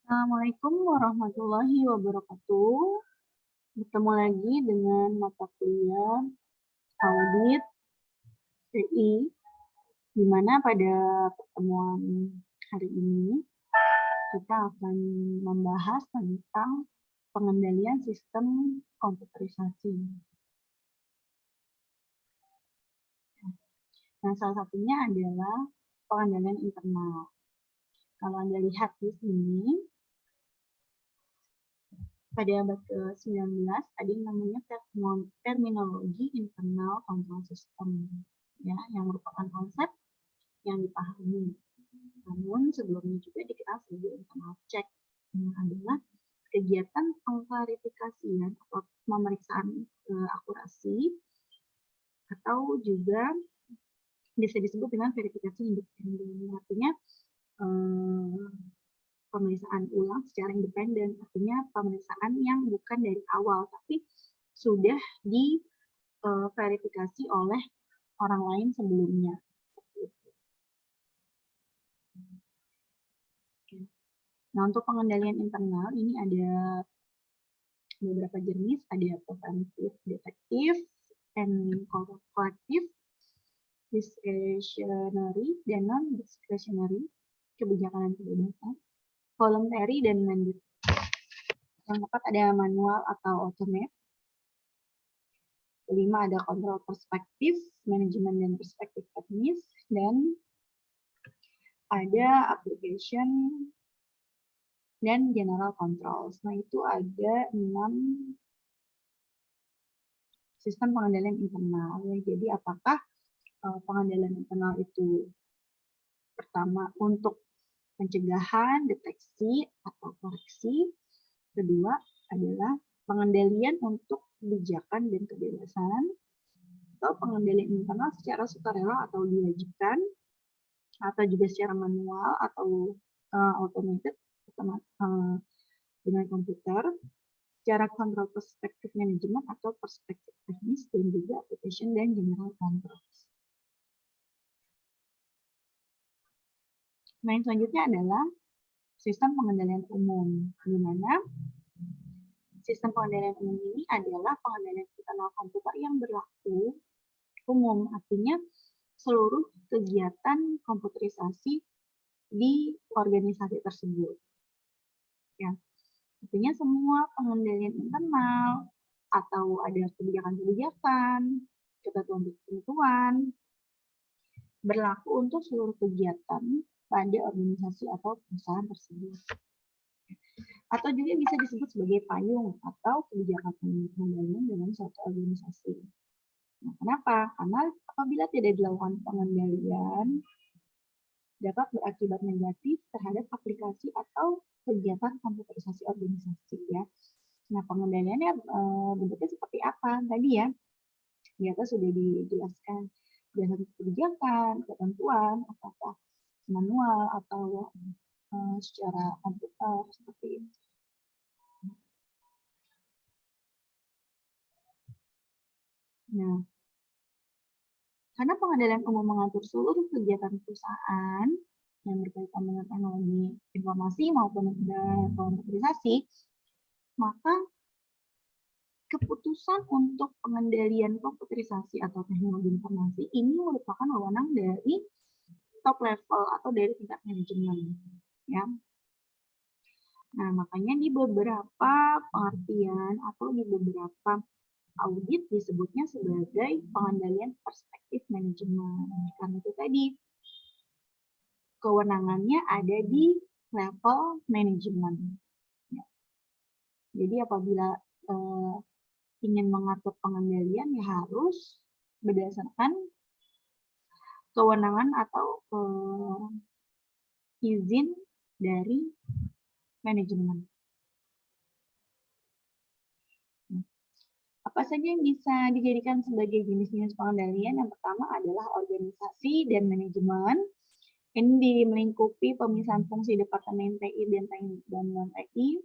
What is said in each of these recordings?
Assalamualaikum warahmatullahi wabarakatuh. Bertemu lagi dengan mata kuliah audit TI, di mana pada pertemuan hari ini kita akan membahas tentang pengendalian sistem komputerisasi. Nah, salah satunya adalah pengendalian internal. Kalau Anda lihat di sini, pada abad ke-19 ada yang namanya terminologi internal control system, ya, yang merupakan konsep yang dipahami. Namun sebelumnya juga dikenal sebagai internal check, yang adalah kegiatan pengklarifikasian atau pemeriksaan akurasi, atau juga bisa disebut dengan verifikasi independen. Artinya pemeriksaan ulang secara independen, artinya pemeriksaan yang bukan dari awal, tapi sudah diverifikasi oleh orang lain sebelumnya. Nah, untuk pengendalian internal ini ada beberapa jenis, ada preventif, detektif, and corrective, discretionary, dan non-discretionary, kebijakan dan kebebasan, voluntary, dan mandatory. Yang keempat ada manual atau automate. Kelima ada kontrol perspektif, manajemen dan perspektif teknis, dan ada application dan general controls. Nah, itu ada 6 sistem pengendalian internal. Ya. Jadi apakah pengendalian internal itu pertama untuk pencegahan, deteksi, atau koreksi. Kedua adalah pengendalian untuk kebijakan dan kebebasan, atau pengendalian internal secara sukarela atau diwajibkan, atau juga secara manual atau automated dengan komputer, secara kontrol perspektif manajemen atau perspektif teknis, dan juga application dan general controls. Nah, yang selanjutnya adalah sistem pengendalian umum, di mana sistem pengendalian umum ini adalah pengendalian internal komputer yang berlaku umum, artinya seluruh kegiatan komputerisasi di organisasi tersebut. Ya, artinya semua pengendalian internal atau ada kebijakan-kebijakan, ketentuan-ketentuan berlaku untuk seluruh kegiatan pada organisasi atau perusahaan tersebut. Atau juga bisa disebut sebagai payung atau kebijakan pengendalian dalam suatu organisasi. Nah, kenapa? Karena apabila tidak dilakukan pengendalian, dapat berakibat negatif terhadap aplikasi atau kegiatan komputerisasi organisasi. Ya. Nah, pengendaliannya bentuknya seperti apa? Tadi ya, di atas sudah dijelaskan berdasarkan kebijakan, ketentuan, apakah manual atau secara komputer seperti itu. Nah, karena pengendalian umum mengatur seluruh kegiatan perusahaan yang berkaitan dengan teknologi informasi maupun komputerisasi, maka keputusan untuk pengendalian komputerisasi atau teknologi informasi ini merupakan wewenang dari top level atau dari tingkat manajemen. Ya. Nah, makanya di beberapa pengertian atau di beberapa audit disebutnya sebagai pengendalian perspektif manajemen. Karena itu tadi, kewenangannya ada di level manajemen. Ya. Jadi apabila ingin mengatur pengendalian, ya harus berdasarkan kewenangan atau izin dari manajemen. Apa saja yang bisa dijadikan sebagai jenis-jenis pengendalian? Yang pertama adalah organisasi dan manajemen. Ini melingkupi pemisahan fungsi Departemen TI dan non-TI,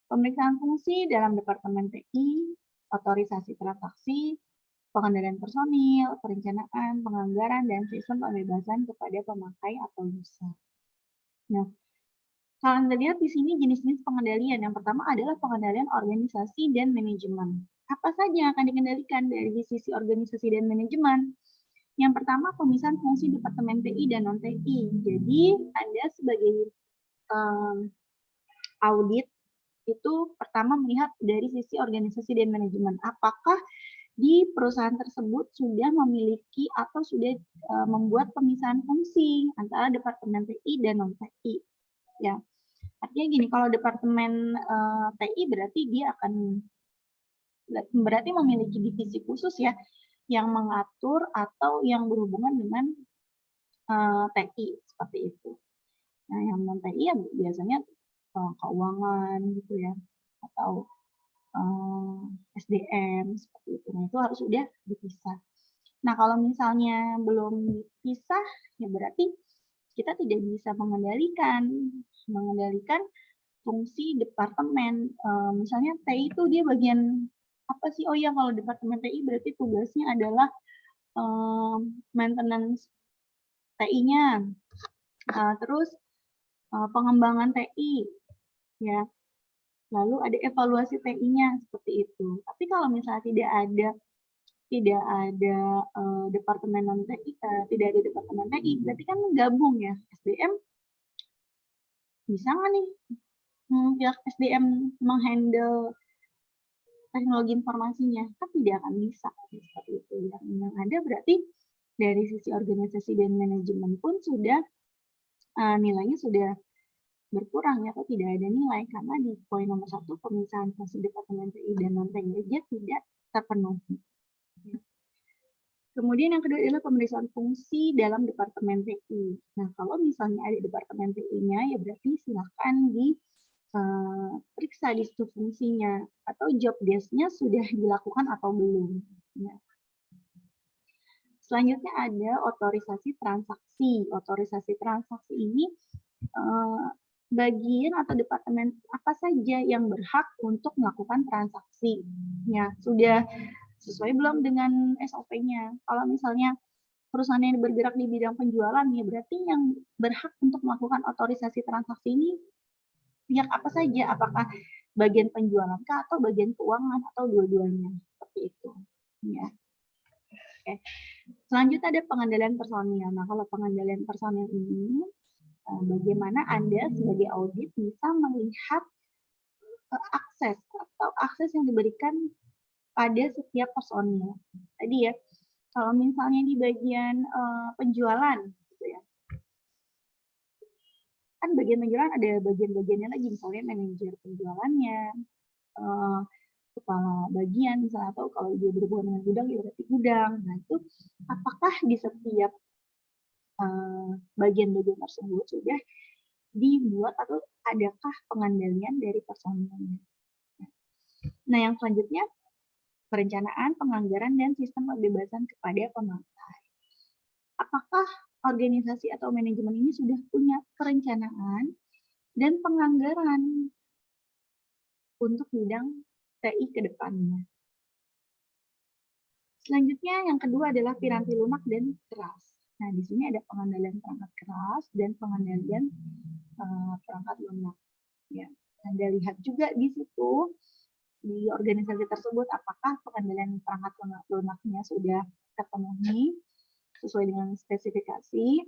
pemeriksaan fungsi dalam Departemen TI, otorisasi transaksi, pengendalian personil, perencanaan, penganggaran, dan sistem pembebasan kepada pemakai atau user. Nah, Kalau Anda lihat di sini jenis-jenis pengendalian. Yang pertama adalah pengendalian organisasi dan manajemen. Apa saja yang akan dikendalikan dari sisi organisasi dan manajemen? Yang pertama, pemisahan fungsi Departemen TI dan non-TI. Jadi, Anda sebagai audit itu pertama melihat dari sisi organisasi dan manajemen. Apakah di perusahaan tersebut sudah memiliki atau sudah membuat pemisahan fungsi antara Departemen TI dan non-TI. Ya. Artinya gini, kalau Departemen TI berarti dia akan memiliki divisi khusus ya yang mengatur atau yang berhubungan dengan TI seperti itu. Nah, yang non TI ya biasanya keuangan gitu ya atau SDM seperti itu. Nah, itu harus sudah dipisah. Nah, kalau misalnya belum dipisah ya berarti kita tidak bisa mengendalikan fungsi departemen. Misalnya TI itu dia bagian apa sih? Oh ya, kalau departemen TI berarti tugasnya adalah maintenance TI-nya. Terus pengembangan TI, ya. Lalu ada evaluasi TI-nya seperti itu. Tapi kalau misalnya tidak ada departemen non TI, tidak ada departemen TI, berarti kan gabung ya. SDM bisa nggak nih pihak SDM menghandle teknologi informasinya? Kan tidak akan bisa seperti itu. Yang ada berarti dari sisi organisasi dan manajemen pun sudah nilainya sudah berkurang ya, atau tidak ada nilai karena di poin nomor 1 pemisahan fungsi Departemen TI dan non TI aja tidak terpenuhi. Kemudian yang kedua adalah pemeriksaan fungsi dalam Departemen TI. Nah, kalau misalnya ada Departemen TI-nya, ya berarti silakan diperiksa di situ fungsinya atau job desk-nya sudah dilakukan atau belum. Ya. Selanjutnya ada otorisasi transaksi. Otorisasi transaksi ini bagian atau departemen apa saja yang berhak untuk melakukan transaksi. Ya, sudah sesuai belum dengan SOP-nya. Kalau misalnya perusahaan yang bergerak di bidang penjualan, ya berarti yang berhak untuk melakukan otorisasi transaksi ini pihak apa saja? Apakah bagian penjualan kah atau bagian keuangan atau dua-duanya? Seperti itu. Ya. Oke. Selanjutnya ada pengendalian personil. Nah, kalau pengendalian personil ini bagaimana Anda sebagai audit bisa melihat akses yang diberikan pada setiap personil. Tadi ya, kalau misalnya di bagian penjualan, gitu ya, kan bagian penjualan ada bagian-bagiannya lagi, misalnya manajer penjualannya, kepala bagian, misalnya, atau kalau dia berhubungan dengan gudang, ya berarti gudang. Nah, itu apakah di setiap bagian-bagian tersebut sudah dibuat atau adakah pengendalian dari personilnya? Nah, yang selanjutnya perencanaan, penganggaran, dan sistem pembebasan kepada pemakai. Apakah organisasi atau manajemen ini sudah punya perencanaan dan penganggaran untuk bidang TI ke depannya? Selanjutnya, yang kedua adalah piranti lunak dan keras. Nah, di sini ada pengendalian perangkat keras dan pengendalian perangkat lunak. Ya, Anda lihat juga di situ di organisasi tersebut apakah pengendalian perangkat lunaknya sudah terpenuhi sesuai dengan spesifikasi,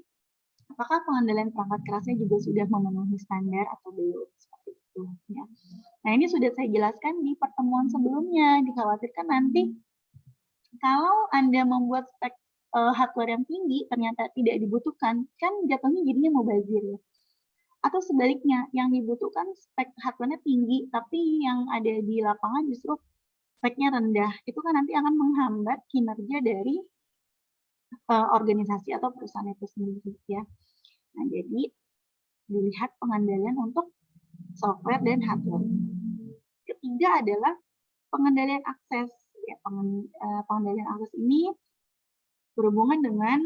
apakah pengendalian perangkat kerasnya juga sudah memenuhi standar atau belum, seperti itu ya. Nah, ini sudah saya jelaskan di pertemuan sebelumnya. Dikhawatirkan nanti kalau Anda membuat spek hardware yang tinggi ternyata tidak dibutuhkan, kan jatuhnya jadinya mubazir ya. Atau sebaliknya, yang dibutuhkan spek hardware-nya tinggi, tapi yang ada di lapangan justru speknya rendah. Itu kan nanti akan menghambat kinerja dari organisasi atau perusahaan itu sendiri. Ya. Nah, jadi dilihat pengendalian untuk software dan hardware. Ketiga adalah pengendalian akses. Ya, pengendalian akses ini berhubungan dengan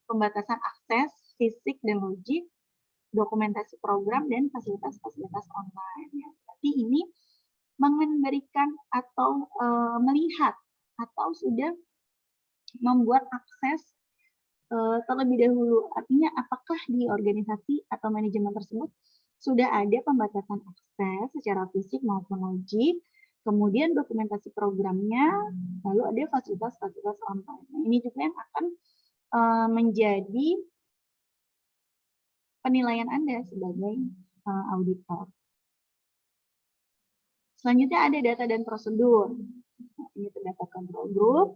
pembatasan akses fisik dan logik, dokumentasi program, dan fasilitas-fasilitas online. Ya. Berarti ini memberikan atau melihat atau sudah membuat akses terlebih dahulu. Artinya apakah di organisasi atau manajemen tersebut sudah ada pembatasan akses secara fisik maupun logik, kemudian dokumentasi programnya, lalu ada fasilitas-fasilitas online. Nah, ini juga yang akan menjadi penilaian Anda sebagai auditor. Selanjutnya ada data dan prosedur. Nah, ini terdapat control group,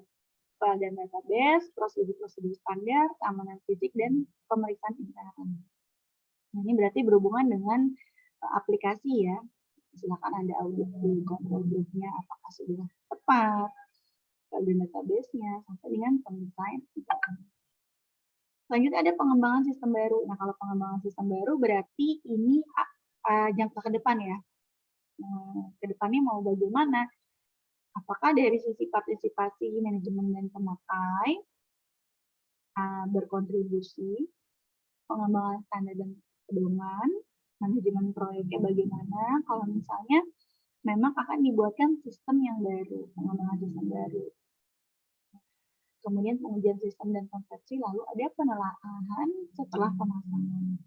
file dan database, prosedur-prosedur standar, keamanan fisik, dan pemeriksaan intern. Nah, ini berarti berhubungan dengan aplikasi ya. Silakan Anda audit di control group-nya apakah sudah tepat, file dan database-nya, sampai dengan pemeriksaan intern. Selanjutnya ada pengembangan sistem baru. Nah, kalau pengembangan sistem baru berarti ini jangka ke depan ya. Ke depannya mau bagaimana? Apakah dari sisi partisipasi manajemen dan pemakai berkontribusi, pengembangan standar dan pedoman, manajemen proyeknya bagaimana, kalau misalnya memang akan dibuatkan sistem yang baru, pengembangan sistem baru. Kemudian pengujian sistem dan konsepsi, lalu ada penelaahan setelah pemasangan.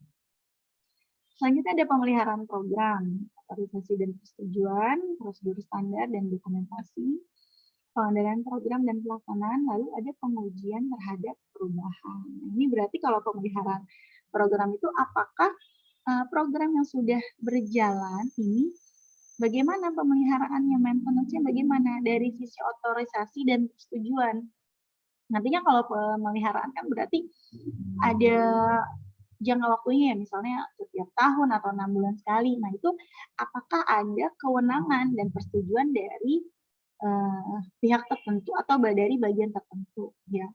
Selanjutnya ada pemeliharaan program, otorisasi dan persetujuan, prosedur standar dan dokumentasi, pengendalian program dan pelaksanaan, lalu ada pengujian terhadap perubahan. Ini berarti kalau pemeliharaan program itu apakah program yang sudah berjalan ini bagaimana pemeliharaannya, maintenance-nya bagaimana dari sisi otorisasi dan persetujuan. Nantinya kalau pemeliharaan kan berarti ada jangka waktunya ya, misalnya setiap tahun atau 6 bulan sekali. Nah itu apakah ada kewenangan dan persetujuan dari pihak tertentu atau dari bagian tertentu ya.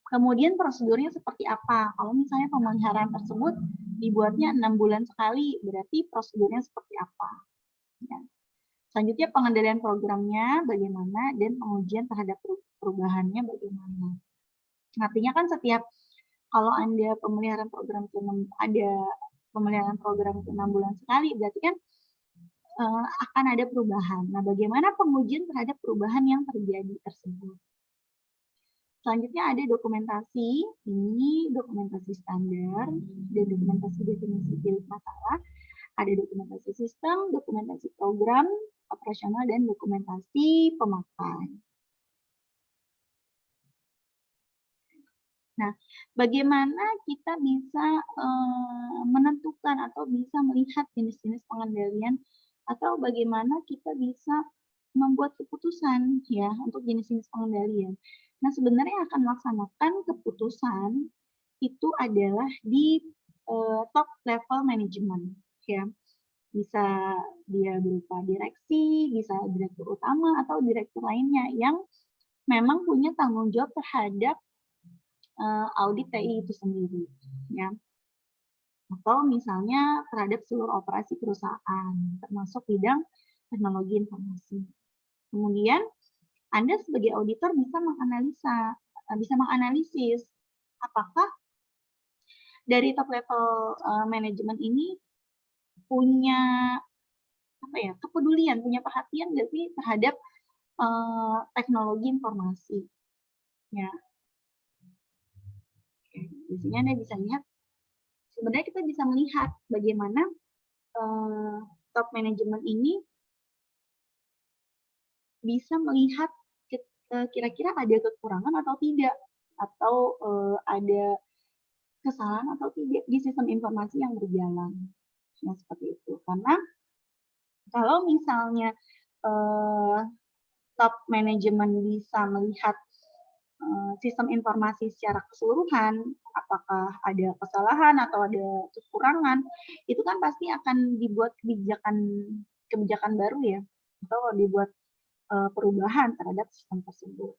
Kemudian prosedurnya seperti apa? Kalau misalnya pemeliharaan tersebut dibuatnya 6 bulan sekali, berarti prosedurnya seperti apa? Ya. Selanjutnya pengendalian programnya bagaimana dan pengujian terhadap perubahannya bagaimana. Artinya kan setiap kalau Anda pemeliharaan program itu ada pemeliharaan program itu 6 bulan sekali, berarti kan akan ada perubahan. Nah, bagaimana pengujian terhadap perubahan yang terjadi tersebut? Selanjutnya ada dokumentasi, ini dokumentasi standar, dan dokumentasi definisi pilih masalah, ada dokumentasi sistem, dokumentasi program, operasional, dan dokumentasi pemakai. Nah, bagaimana kita bisa menentukan atau bisa melihat jenis-jenis pengendalian atau bagaimana kita bisa membuat keputusan ya untuk jenis-jenis pengendalian. Nah, sebenarnya akan melaksanakan keputusan itu adalah di top level manajemen ya. Bisa dia berupa direksi, bisa direktur utama atau direktur lainnya yang memang punya tanggung jawab terhadap audit TI itu sendiri ya. Atau misalnya terhadap seluruh operasi perusahaan, termasuk bidang teknologi informasi. Kemudian, Anda sebagai auditor bisa menganalisis apakah dari top level manajemen ini punya kepedulian, punya perhatian nggak sih terhadap teknologi informasi. Ya. Di sini Anda bisa lihat sebenarnya kita bisa melihat bagaimana top manajemen ini bisa melihat kira-kira ada kekurangan atau tidak, atau ada kesalahan atau tidak di sistem informasi yang berjalan. Ya, seperti itu. Karena kalau misalnya top manajemen bisa melihat sistem informasi secara keseluruhan, apakah ada kesalahan atau ada kekurangan, itu kan pasti akan dibuat kebijakan baru ya, atau dibuat perubahan terhadap sistem tersebut.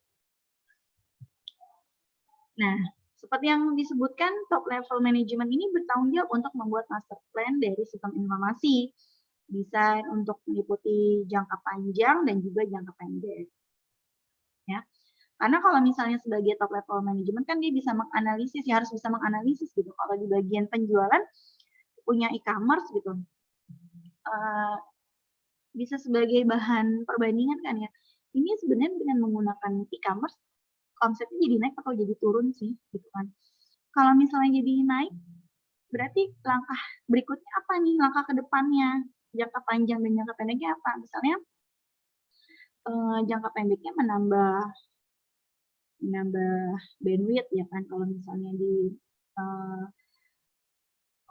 Nah, seperti yang disebutkan, top level management ini bertanggung jawab untuk membuat master plan dari sistem informasi, desain untuk meliputi jangka panjang dan juga jangka pendek. Ya. Karena kalau misalnya sebagai top level management kan dia bisa menganalisis, ya harus bisa menganalisis gitu. Kalau di bagian penjualan punya e-commerce gitu, bisa sebagai bahan perbandingan kan ya. Ini sebenarnya dengan menggunakan e-commerce konsepnya jadi naik atau jadi turun sih gitu kan. Kalau misalnya jadi naik, berarti langkah berikutnya apa nih? Langkah ke depannya, jangka panjang dan jangka pendeknya apa? Misalnya jangka pendeknya menambah bandwidth ya kan, kalau misalnya di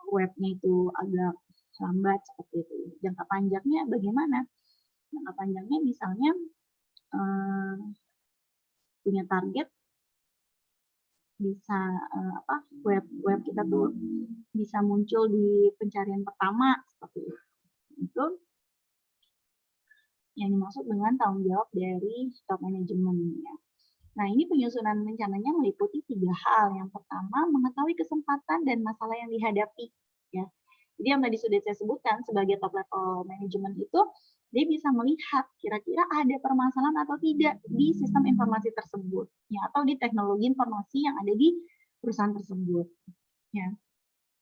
webnya itu agak lambat seperti itu. Jangka panjangnya bagaimana? Jangka panjangnya misalnya punya target bisa web kita tuh bisa muncul di pencarian pertama seperti itu. Itu yang dimaksud dengan tanggung jawab dari top management ya. Nah, ini penyusunan rencananya meliputi 3 hal. Yang pertama, mengetahui kesempatan dan masalah yang dihadapi ya. Jadi yang tadi sudah saya sebutkan sebagai top level management itu dia bisa melihat kira-kira ada permasalahan atau tidak di sistem informasi tersebut ya, atau di teknologi informasi yang ada di perusahaan tersebut ya.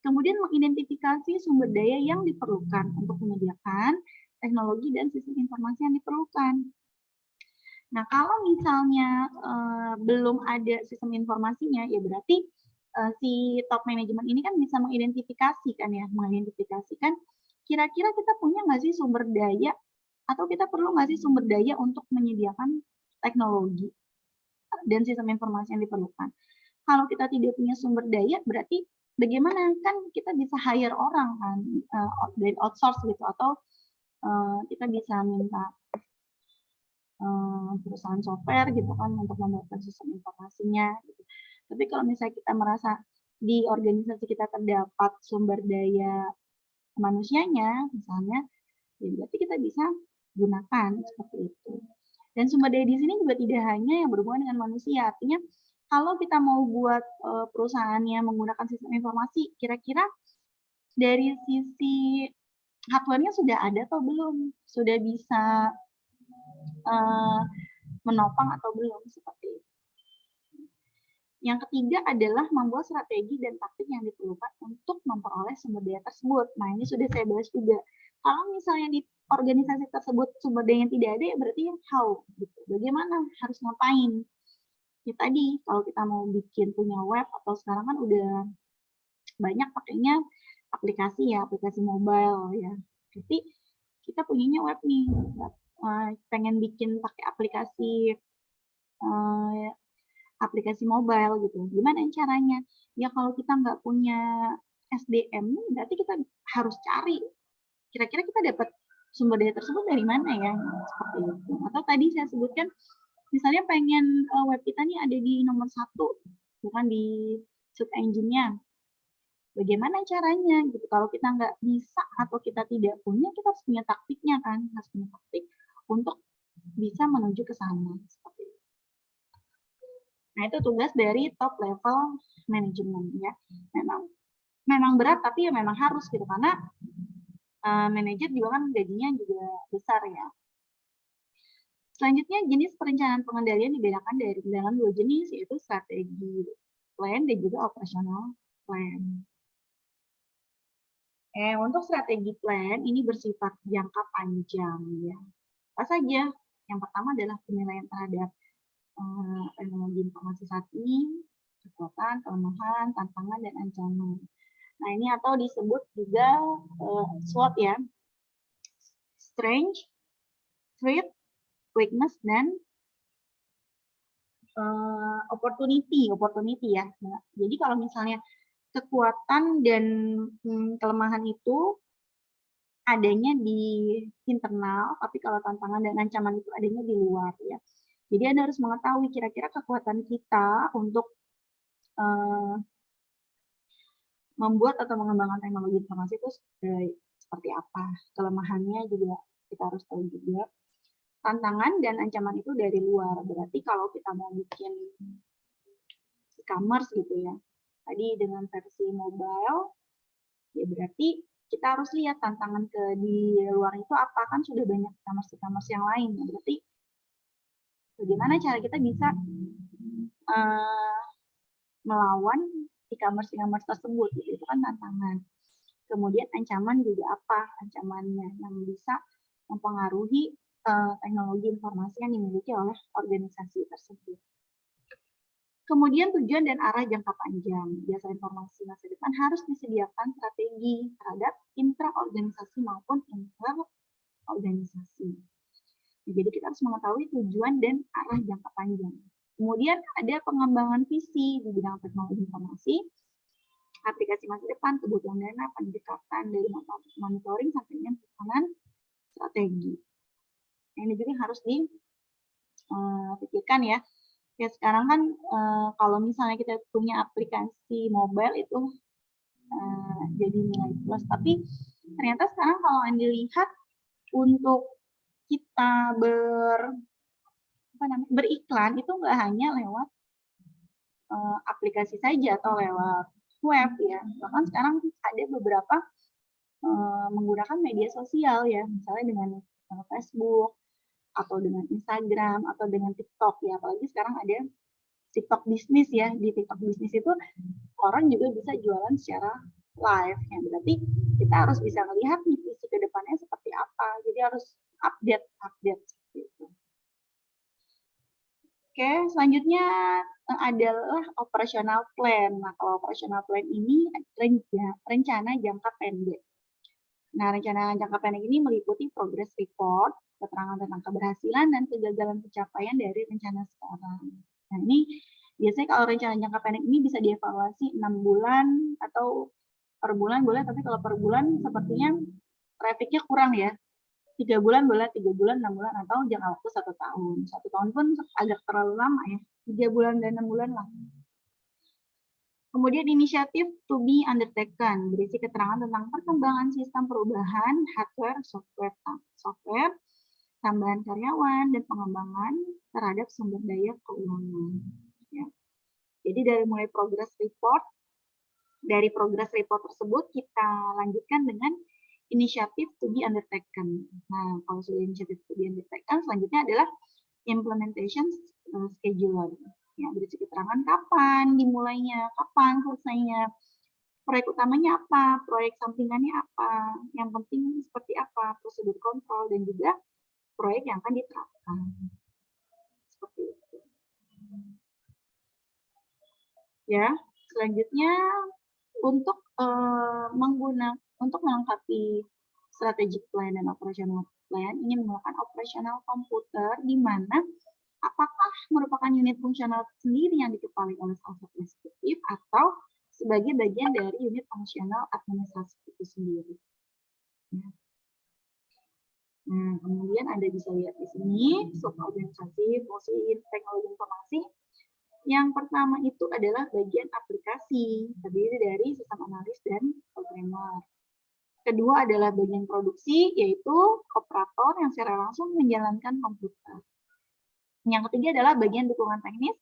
Kemudian mengidentifikasi sumber daya yang diperlukan untuk menyediakan teknologi dan sistem informasi yang diperlukan. Nah, kalau misalnya belum ada sistem informasinya, ya berarti si top management ini kan bisa mengidentifikasikan ya, mengidentifikasikan kira-kira kita punya nggak sih sumber daya atau kita perlu nggak sih sumber daya untuk menyediakan teknologi dan sistem informasi yang diperlukan. Kalau kita tidak punya sumber daya, berarti bagaimana kan kita bisa hire orang kan dari outsource gitu, atau kita bisa minta perusahaan software gitu kan untuk membuat sistem informasinya gitu. Tapi kalau misalnya kita merasa di organisasi kita terdapat sumber daya manusianya misalnya, ya berarti kita bisa gunakan seperti itu. Dan sumber daya di sini juga tidak hanya yang berhubungan dengan manusia, artinya kalau kita mau buat perusahaannya menggunakan sistem informasi, kira-kira dari sisi hardware-nya sudah ada atau belum? Sudah bisa menopang atau belum, seperti itu. Yang ketiga adalah membuat strategi dan taktik yang diperlukan untuk memperoleh sumber daya tersebut. Nah, ini sudah saya bahas juga. Kalau misalnya di organisasi tersebut sumber daya yang tidak ada, ya berarti how, gitu. Bagaimana, harus ngapain. Ya tadi, kalau kita mau bikin punya web, atau sekarang kan udah banyak pakainya aplikasi ya, aplikasi mobile ya. Jadi kita punyanya web nih, pengen bikin pakai aplikasi mobile gitu. Gimana caranya? Ya kalau kita nggak punya SDM, berarti kita harus cari. Kira-kira kita dapat sumber daya tersebut dari mana ya? Seperti itu. Atau tadi saya sebutkan, misalnya pengen web kita nih ada di nomor 1, bukan di search engine-nya. Bagaimana caranya? Gitu. Kalau kita nggak bisa atau kita tidak punya, kita harus punya taktiknya kan, harus punya taktik untuk bisa menuju ke sana. Seperti itu. Nah, itu tugas dari top level manajemen ya. Memang berat, tapi ya memang harus gitu, karena manajer juga kan gajinya juga besar ya. Selanjutnya, jenis perencanaan pengendalian dibedakan dari dalam 2 jenis, yaitu strategi plan dan juga operational plan. Untuk strategi plan ini bersifat jangka panjang ya. Apa saja? Yang pertama adalah penilaian terhadap teknologi informasi saat ini, kekuatan, kelemahan, tantangan, dan ancaman. Nah, ini atau disebut juga SWOT ya. Strength, threat, weakness, dan opportunity ya. Nah, jadi kalau misalnya kekuatan dan kelemahan itu adanya di internal, tapi kalau tantangan dan ancaman itu adanya di luar ya. Jadi Anda harus mengetahui kira-kira kekuatan kita untuk membuat atau mengembangkan teknologi informasi itu seperti apa. Kelemahannya juga kita harus tahu juga. Tantangan dan ancaman itu dari luar. Berarti kalau kita mau bikin e-commerce gitu ya, tadi dengan versi mobile, ya berarti kita harus lihat tantangan di luar itu apa, kan sudah banyak e-commerce yang lain. Ya berarti bagaimana cara kita bisa melawan e-commerce tersebut, gitu. Itu kan tantangan. Kemudian ancaman juga apa ancamannya yang bisa mempengaruhi teknologi informasi yang dimiliki oleh organisasi tersebut. Kemudian tujuan dan arah jangka panjang. Jasa informasi masa depan harus disediakan strategi terhadap intra-organisasi maupun inter-organisasi. Jadi kita harus mengetahui tujuan dan arah jangka panjang. Kemudian ada pengembangan visi di bidang teknologi informasi, aplikasi masa depan, kebutuhan dana, pendekatan dari monitoring sampai dengan pesanan strategi. Ini juga harus dipikirkan ya. Ya sekarang kan kalau misalnya kita punya aplikasi mobile itu jadi nilai plus. Tapi ternyata sekarang kalau Anda lihat untuk kita beriklan itu nggak hanya lewat aplikasi saja atau lewat web ya. Bahkan sekarang ada beberapa menggunakan media sosial ya, misalnya dengan Facebook atau dengan Instagram atau dengan TikTok ya. Apalagi sekarang ada TikTok bisnis ya. Di TikTok bisnis itu orang juga bisa jualan secara live ya. Berarti kita harus bisa melihat nih visi ke depannya seperti apa. Jadi harus update seperti itu. Oke, selanjutnya adalah operational plan. Nah, kalau operational plan ini rencana jangka pendek. Nah, rencana jangka pendek ini meliputi progress report, keterangan tentang keberhasilan dan kegagalan pencapaian dari rencana sekarang. Nah, ini biasanya kalau rencana jangka pendek ini bisa dievaluasi 6 bulan atau per bulan boleh, tapi kalau per bulan sepertinya trafficnya kurang ya. 3 bulan boleh, 3 bulan, 6 bulan, atau jangka waktu 1 tahun. 1 tahun pun agak terlalu lama ya, 3 bulan dan 6 bulan lah. Kemudian inisiatif to be undertaken, berisi keterangan tentang perkembangan sistem perubahan, hardware, software, tambahan karyawan, dan pengembangan terhadap sumber daya keuangan. Ya. Jadi dari mulai progress report, dari progress report tersebut kita lanjutkan dengan inisiatif to be undertaken. Nah, kalau sudah inisiatif to be undertaken, selanjutnya adalah implementation schedule. Ya, berisi keterangan kapan dimulainya, kapan selesainya, proyek utamanya apa, proyek sampingannya apa, yang penting seperti apa, prosedur kontrol, dan juga proyek yang akan diterapkan. Seperti itu. Ya, selanjutnya untuk melengkapi strategic plan dan operational plan, ini menggunakan operational komputer di mana apakah merupakan unit fungsional sendiri yang dikepalai oleh salah satu eksekutif atau sebagai bagian dari unit fungsional administrasi itu sendiri. Nah, kemudian Anda bisa lihat di sini suborganisasi fungsi teknologi informasi. Yang pertama itu adalah bagian aplikasi, terdiri dari sistem analis dan programmer. Kedua adalah bagian produksi, yaitu operator yang secara langsung menjalankan komputer. Yang ketiga adalah bagian dukungan teknis.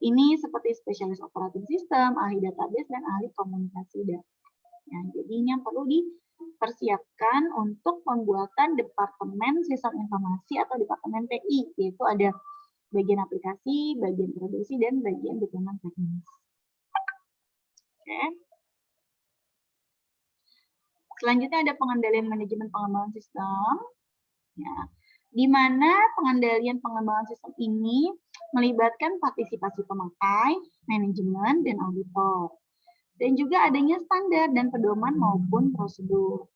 Ini seperti spesialis operating system, ahli database, dan ahli komunikasi data. Ya, jadi ini yang perlu dipersiapkan untuk pembuatan departemen sistem informasi atau departemen TI, yaitu ada bagian aplikasi, bagian produksi, dan bagian dukungan teknis. Oke. Selanjutnya ada pengendalian manajemen pengembangan sistem. Ya, di mana pengendalian pengembangan sistem ini melibatkan partisipasi pemakai, manajemen, dan auditor. Dan juga adanya standar dan pedoman maupun prosedur.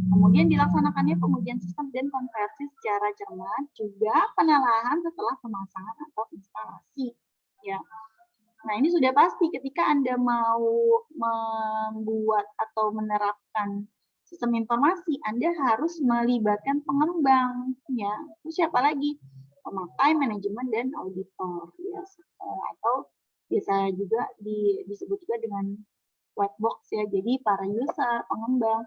Kemudian dilaksanakannya pengujian sistem dan konversi secara cermat, juga penelaahan setelah pemasangan atau instalasi. Ya. Nah, ini sudah pasti ketika Anda mau membuat atau menerapkan sistem informasi, Anda harus melibatkan pengembang, ya. Terus siapa lagi? Pemakai, manajemen, dan auditor, ya. Atau biasa juga disebut juga dengan white box ya. Jadi para user, pengembang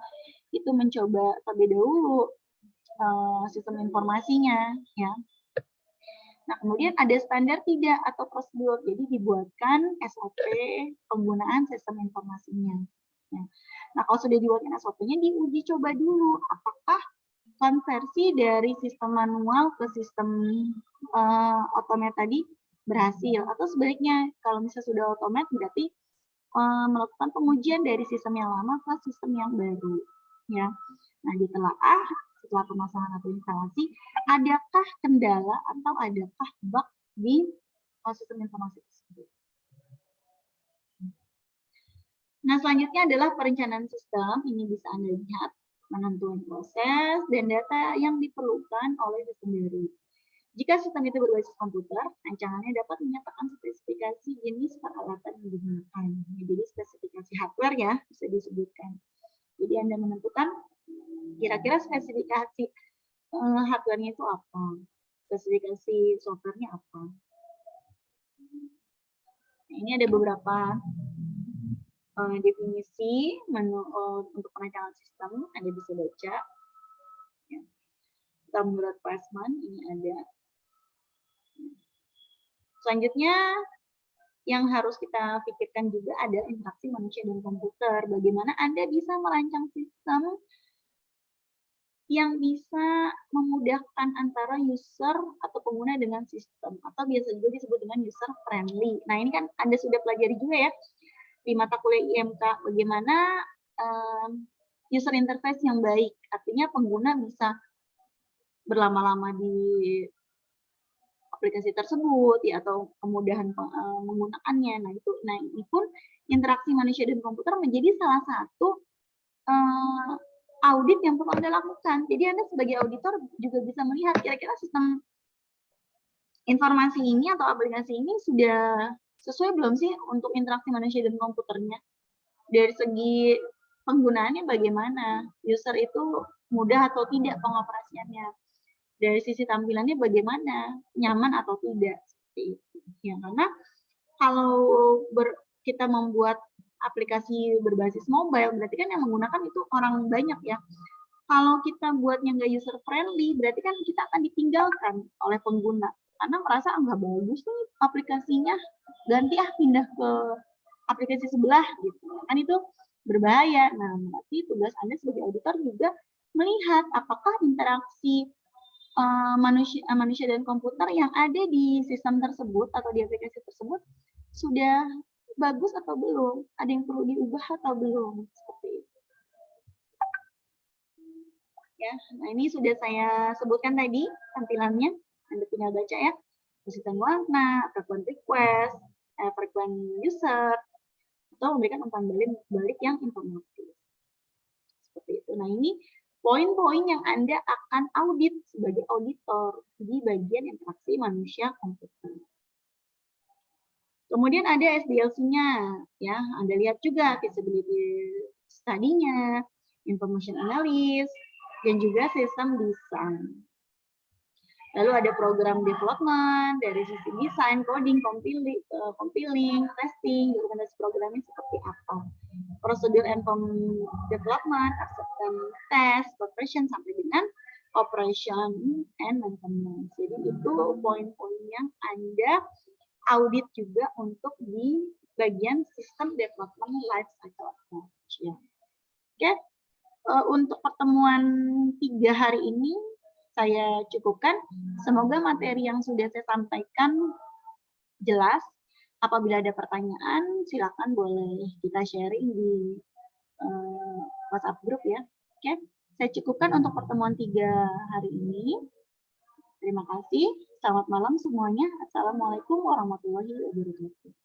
itu mencoba terlebih dahulu sistem informasinya, ya. Nah, kemudian ada standar tidak atau prosedur, jadi dibuatkan SOP penggunaan sistem informasinya. Ya. Nah, kalau sudah dibuatkan SOP-nya, diuji coba dulu apakah konversi dari sistem manual ke sistem otomat tadi berhasil, atau sebaliknya kalau misalnya sudah otomat berarti melakukan pengujian dari sistem yang lama ke sistem yang baru. Ya. Nah, ditelaah setelah pemasangan atau instalasi, adakah kendala atau adakah bug di sistem informasi tersebut. Nah, selanjutnya adalah perencanaan sistem. Ini bisa Anda lihat penentuan proses dan data yang diperlukan oleh sistem baru. Jika sistem itu berbasis komputer, rancangannya dapat menyatakan spesifikasi jenis peralatan yang digunakan. Jadi spesifikasi hardware ya bisa disebutkan. Jadi Anda menentukan kira-kira spesifikasi hardware-nya itu apa, spesifikasi software-nya apa. Nah, ini ada beberapa definisi untuk perancangan sistem, Anda bisa baca. Ya. Menurut Pressman ini ada. Selanjutnya yang harus kita pikirkan juga ada interaksi manusia dan komputer. Bagaimana Anda bisa merancang sistem yang bisa memudahkan antara user atau pengguna dengan sistem, atau biasa juga disebut dengan user friendly. Nah, ini kan Anda sudah pelajari juga ya di mata kuliah IMK, bagaimana user interface yang baik, artinya pengguna bisa berlama-lama di aplikasi tersebut ya, atau kemudahan menggunakannya. Nah, ini pun interaksi manusia dan komputer menjadi salah satu audit yang perlu Anda lakukan. Jadi Anda sebagai auditor juga bisa melihat kira-kira sistem informasi ini atau aplikasi ini sudah sesuai belum sih untuk interaksi manusia dan komputernya. Dari segi penggunaannya bagaimana, user itu mudah atau tidak pengoperasiannya. Dari sisi tampilannya bagaimana, nyaman atau tidak, seperti itu. Ya, karena kalau kita membuat aplikasi berbasis mobile, berarti kan yang menggunakan itu orang banyak ya. Kalau kita buatnya nggak user friendly, berarti kan kita akan ditinggalkan oleh pengguna. Karena merasa nggak bagus nih aplikasinya, ganti pindah ke aplikasi sebelah gitu. Kan itu berbahaya. Nah, berarti tugas Anda sebagai auditor juga melihat apakah interaksi manusia dan komputer yang ada di sistem tersebut atau di aplikasi tersebut sudah bagus atau belum, ada yang perlu diubah atau belum, seperti itu. Ya, nah ini sudah saya sebutkan tadi tampilannya, Anda tinggal baca ya, sistem warna, frequent request, frequent user, atau memberikan umpan balik yang informatif. Seperti itu. Nah, ini poin-poin yang Anda akan audit sebagai auditor di bagian interaksi manusia komputer. Kemudian ada SDLC-nya, ya. Anda lihat juga feasibility study-nya, information analysis, dan juga sistem design. Lalu ada program development dari sisi desain, coding, compiling, testing, dokumentasi programnya seperti apa. Prosedur and development, acceptance test, preparation sampai dengan operation and maintenance. Jadi itu poin-poin yang Anda audit juga untuk di bagian sistem development life cycle approach. Ya. Oke, untuk pertemuan 3 hari ini saya cukupkan. Semoga materi yang sudah saya sampaikan jelas. Apabila ada pertanyaan, silakan boleh kita sharing di WhatsApp group ya. Oke, saya cukupkan untuk pertemuan 3 hari ini. Terima kasih. Selamat malam semuanya. Assalamualaikum warahmatullahi wabarakatuh.